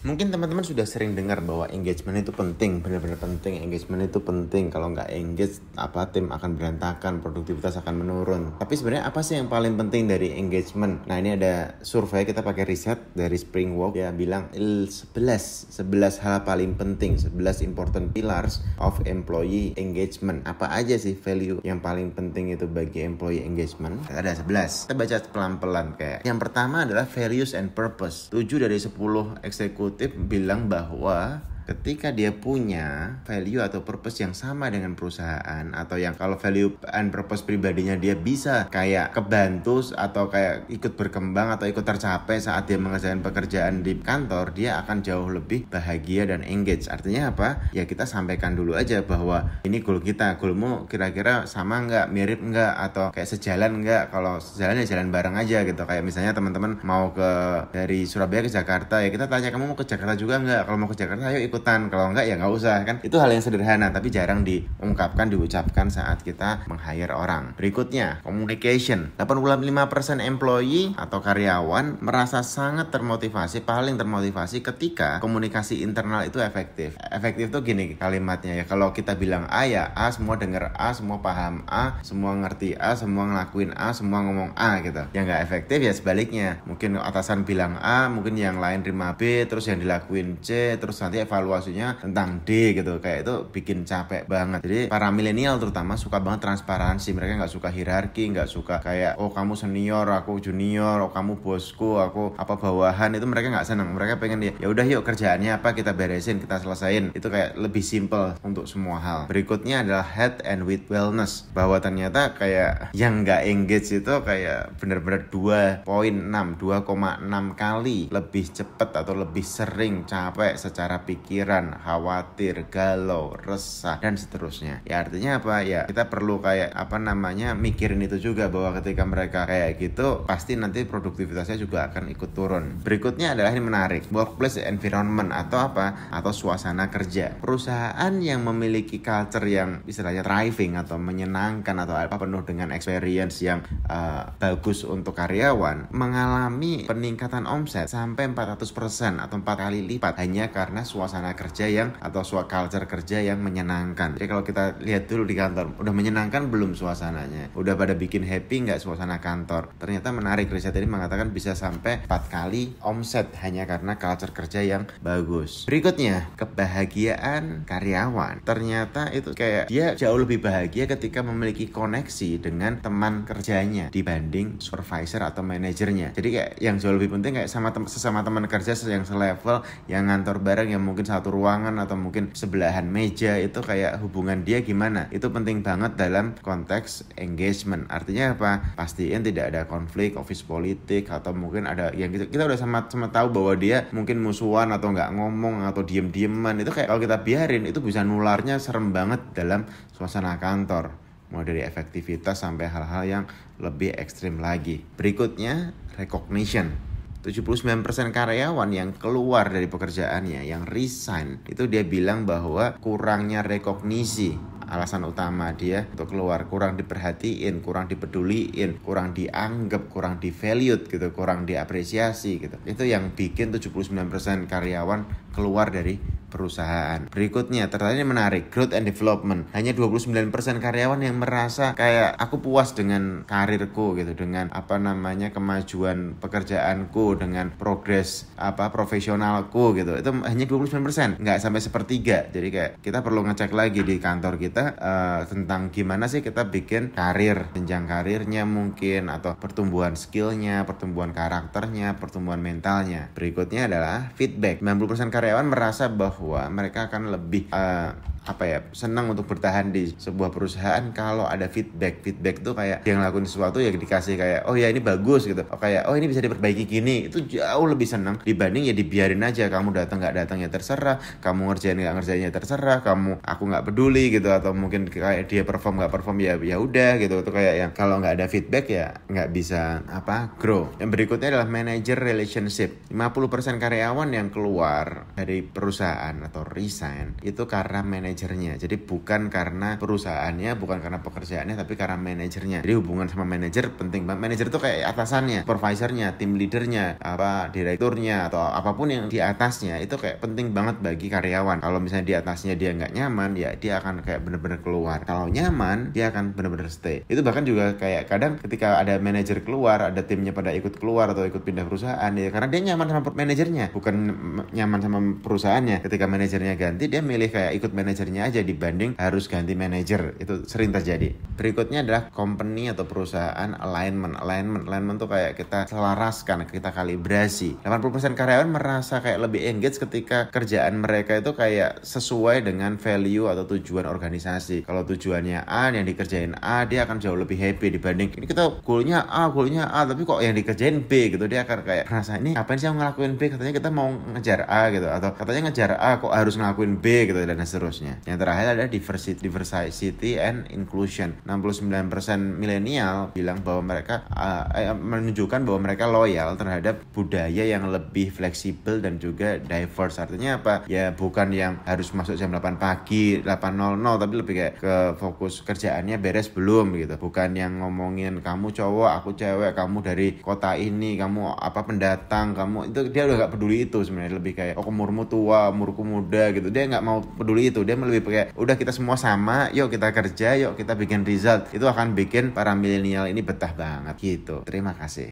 Mungkin teman-teman sudah sering dengar bahwa engagement itu penting, benar-benar penting. Engagement itu penting. Kalau nggak engage, tim akan berantakan, produktivitas akan menurun. Tapi sebenarnya apa sih yang paling penting dari engagement? Nah, ini ada survei, kita pakai riset dari Springworld. Dia bilang 11 hal paling penting, 11 important pillars of employee engagement. Apa aja sih value yang paling penting itu bagi employee engagement? Ada 11. Kita baca pelan-pelan kayak. Yang pertama adalah values and purpose. 7 dari 10 eksekutif bilang bahwa ketika dia punya value atau purpose yang sama dengan perusahaan, atau yang kalau value and purpose pribadinya dia bisa kayak kebantu atau kayak ikut berkembang atau ikut tercapai saat dia mengerjakan pekerjaan di kantor, dia akan jauh lebih bahagia dan engage. Artinya apa? Ya kita sampaikan dulu aja bahwa ini goal kita, goalmu kira-kira sama nggak, mirip nggak, atau kayak sejalan nggak. Kalau sejalan ya jalan bareng aja gitu. Kayak misalnya teman-teman mau dari Surabaya ke Jakarta, ya kita tanya kamu mau ke Jakarta juga nggak? Kalau mau ke Jakarta ayo ikutan, kalau enggak ya nggak usah kan. Itu hal yang sederhana tapi jarang diucapkan saat kita meng-hire orang. Berikutnya, communication. 85% employee atau karyawan merasa sangat termotivasi, paling termotivasi ketika komunikasi internal itu efektif. Efektif tuh gini kalimatnya ya, kalau kita bilang A ya A, semua denger A, semua paham A, semua ngerti A, semua ngelakuin A, semua ngomong A gitu. Yang nggak efektif ya sebaliknya, mungkin atasan bilang A, mungkin yang lain terima B, terus yang dilakuin C, terus nanti evaluasinya tentang D gitu. Kayak itu bikin capek banget. Jadi para milenial terutama suka banget transparansi. Mereka nggak suka hierarki, nggak suka kayak oh kamu senior, aku junior, oh kamu bosku, aku apa bawahan. Itu mereka nggak senang. Mereka pengen ya udah yuk kerjaannya apa kita beresin, kita selesain. Itu kayak lebih simple untuk semua hal. Berikutnya adalah health and with wellness. Bahwa ternyata kayak yang nggak engage itu kayak bener-bener 2,6 kali lebih cepat atau lebih sering capek secara pikiran, khawatir, galau, resah, dan seterusnya. Ya artinya apa ya, kita perlu kayak mikirin itu juga, bahwa ketika mereka kayak gitu pasti nanti produktivitasnya juga akan ikut turun. Berikutnya adalah ini menarik, workplace environment atau suasana kerja. Perusahaan yang memiliki culture yang istilahnya thriving atau menyenangkan atau penuh dengan experience yang bagus untuk karyawan mengalami peningkatan omset sampai 400% atau 4 kali lipat hanya karena suasana kerja atau culture kerja yang menyenangkan. Jadi kalau kita lihat dulu di kantor, udah menyenangkan belum suasananya? Udah pada bikin happy nggak suasana kantor? Ternyata menarik, riset ini mengatakan bisa sampai 4 kali omset hanya karena culture kerja yang bagus. Berikutnya, kebahagiaan karyawan. Ternyata itu kayak dia jauh lebih bahagia ketika memiliki koneksi dengan teman kerjanya dibanding supervisor atau manajernya. Jadi kayak yang jauh lebih penting kayak sesama teman kerja yang selevel, yang ngantor bareng, yang mungkin satu ruangan atau mungkin sebelahan meja, itu kayak hubungan dia gimana. Itu penting banget dalam konteks engagement. Artinya apa? Pastiin tidak ada konflik, office politik, atau mungkin ada yang kita udah sama tahu bahwa dia mungkin musuhan atau nggak ngomong atau diem-dieman. Itu kayak kalau kita biarin itu bisa nularnya serem banget dalam suasana kantor, mulai dari efektivitas sampai hal-hal yang lebih ekstrim lagi. Berikutnya, recognition. 79% karyawan yang keluar dari pekerjaannya, yang resign, itu dia bilang bahwa kurangnya rekognisi. Alasan utama dia untuk keluar, kurang diperhatiin, kurang dipeduliin, kurang dianggap, kurang di-valued gitu, kurang diapresiasi gitu. Itu yang bikin 79% karyawan keluar dari perusahaan. Berikutnya, ternyata ini menarik, growth and development. Hanya 29% karyawan yang merasa kayak aku puas dengan karirku gitu, dengan kemajuan pekerjaanku, dengan progres profesionalku gitu. Itu hanya 29%, nggak sampai sepertiga. Jadi kayak kita perlu ngecek lagi di kantor kita tentang gimana sih kita bikin karir, jenjang karirnya mungkin, atau pertumbuhan skillnya, pertumbuhan karakternya, pertumbuhan mentalnya. Berikutnya adalah feedback. 90% karyawan merasa bahwa mereka akan lebih senang untuk bertahan di sebuah perusahaan kalau ada feedback. Feedback tuh kayak dia ngelakuin sesuatu ya dikasih kayak oh ya ini bagus gitu, kayak oh ini bisa diperbaiki gini. Itu jauh lebih senang dibanding ya dibiarin aja, kamu datang nggak datang ya terserah, kamu ngerjain nggak ngerjainnya terserah, aku nggak peduli gitu, atau mungkin kayak dia perform nggak perform ya udah gitu. Itu kayak yang kalau nggak ada feedback ya nggak bisa grow. Yang berikutnya adalah manager relationship. 50% karyawan yang keluar dari perusahaan atau resign itu karena manajer manajernya. Jadi bukan karena perusahaannya, bukan karena pekerjaannya, tapi karena manajernya. Jadi hubungan sama manajer penting banget. Manajer itu kayak atasannya, supervisornya, tim leadernya, direkturnya, atau apapun yang di atasnya itu kayak penting banget bagi karyawan. Kalau misalnya di atasnya dia nggak nyaman, ya dia akan kayak bener-bener keluar. Kalau nyaman, dia akan bener-bener stay. Itu bahkan juga kayak kadang ketika ada manajer keluar, ada timnya pada ikut keluar atau ikut pindah perusahaan, ya karena dia nyaman sama manajernya, bukan nyaman sama perusahaannya. Ketika manajernya ganti, dia milih kayak ikut manajernya aja dibanding harus ganti manajer. Itu sering terjadi. Berikutnya adalah company atau perusahaan alignment. Alignment tuh kayak kita selaraskan, kita kalibrasi. 80% karyawan merasa kayak lebih engage ketika kerjaan mereka itu kayak sesuai dengan value atau tujuan organisasi. Kalau tujuannya A, yang dikerjain A, dia akan jauh lebih happy dibanding ini kita goalnya A, tapi kok yang dikerjain B gitu. Dia akan kayak merasa ini ngapain sih ngelakuin B, katanya kita mau ngejar A gitu, atau katanya ngejar A kok harus ngelakuin B gitu, dan seterusnya. Yang terakhir adalah diversity and inclusion. 69% milenial bilang bahwa mereka menunjukkan bahwa mereka loyal terhadap budaya yang lebih fleksibel dan juga diverse. Artinya apa? Ya bukan yang harus masuk jam 8 pagi 8.00, tapi lebih kayak ke fokus kerjaannya beres belum gitu. Bukan yang ngomongin kamu cowok, aku cewek, kamu dari kota ini, kamu pendatang, kamu itu, dia udah gak peduli itu sebenarnya. Lebih kayak umurmu tua, umurku muda gitu. Dia gak mau peduli itu. Dia lebih kayak udah kita semua sama, yuk kita kerja, yuk kita bikin result. Itu akan bikin para milenial ini betah banget gitu. Terima kasih.